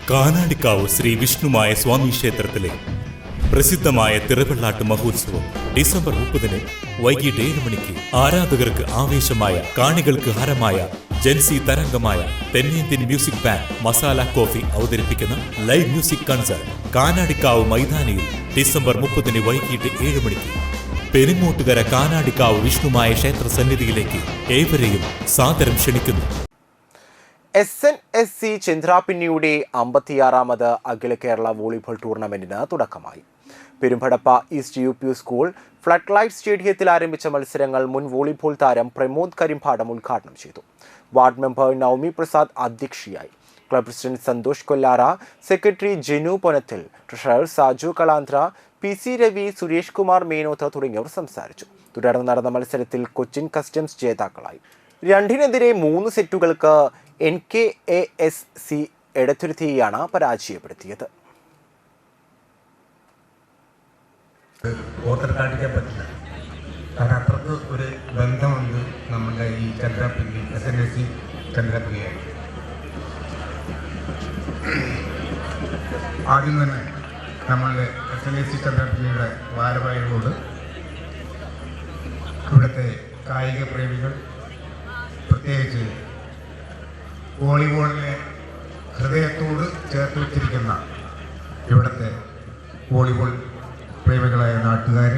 കാനാടിക്കാവ് ശ്രീ വിഷ്ണുമായ സ്വാമി ക്ഷേത്രത്തിലെ പ്രസിദ്ധമായ തിറവെള്ളാട്ട് മഹോത്സവം ഡിസംബർ 30 വൈകിട്ട് 7 മണിക്ക് ആരാധകർക്ക് ആവേശമായ, കാണികൾക്ക് ഹരമായ, ജൻസി തരംഗമായ തെന്നിന്ത്യൻ മ്യൂസിക് ബാൻഡ് മസാല കോഫി അവതരിപ്പിക്കുന്ന ലൈവ് മ്യൂസിക് കൺസേർട്ട് കാനാടിക്കാവ് മൈതാനിയിൽ ഡിസംബർ 30 വൈകിട്ട് 7 മണിക്ക് പെരുങ്ങോട്ടുകര കാനാടിക്കാവ് വിഷ്ണുമായ ക്ഷേത്ര സന്നിധിയിലേക്ക് ഏവരെയും സാദരം ക്ഷണിക്കുന്നു. SNSC ചന്ദ്രാപിന്നിയുടെ 56ാമത് അഖില കേരള വോളിബോൾ ടൂർണമെന്റിന് തുടക്കമായി. Perumpadappa east UP school flood light സ്റ്റേഡിയത്തിൽ ആരംഭിച്ച മത്സരങ്ങൾ മുൻ വോളിബോൾ താരം പ്രമോദ് കരിമ്പാടം ഉദ്ഘാടനം ചെയ്തു. വാർഡ് മെമ്പർ നവമി പ്രസാദ് അധ്യക്ഷയായി. Club president Santhosh Kollara, secretary Jenu Ponathil, treasurer Saju Kalanthra, PC Ravi, Suresh Kumar Menoth തുടങ്ങിയവർ സംസാരിച്ചു. തുടർന്ന് നടന്ന മത്സരത്തിൽ കൊച്ചിൻ കസ്റ്റംസ് ജേതാക്കളായി. 2-നെതിരെ 3 സെറ്റുകൾക്ക് NKASC എടത്തുരുത്തിയെയാണ് പരാജയപ്പെടുത്തിയത്. ഓർത്തിട്ടാടിക്കാൻ പറ്റില്ല, കാരണം അത്രക്ക് ഒരു ബന്ധമുണ്ട് നമ്മുടെ ഈ ചന്ദ്രാപിന്നി SNSC ചന്ദ്രാപിന്നിയായി. ആദ്യം തന്നെ നമ്മളുടെ SNSC ചന്ദ്രാപിന്നിയുടെ ഭാരവാഹികളോട്, ഇവിടുത്തെ കായിക പ്രേമികൾ, പ്രത്യേകിച്ച് വോളിബോളിനെ ഹൃദയത്തോട് ചേർത്ത് വച്ചിരിക്കുന്ന ഇവിടുത്തെ വോളിബോൾ പ്രേമികളായ നാട്ടുകാർ,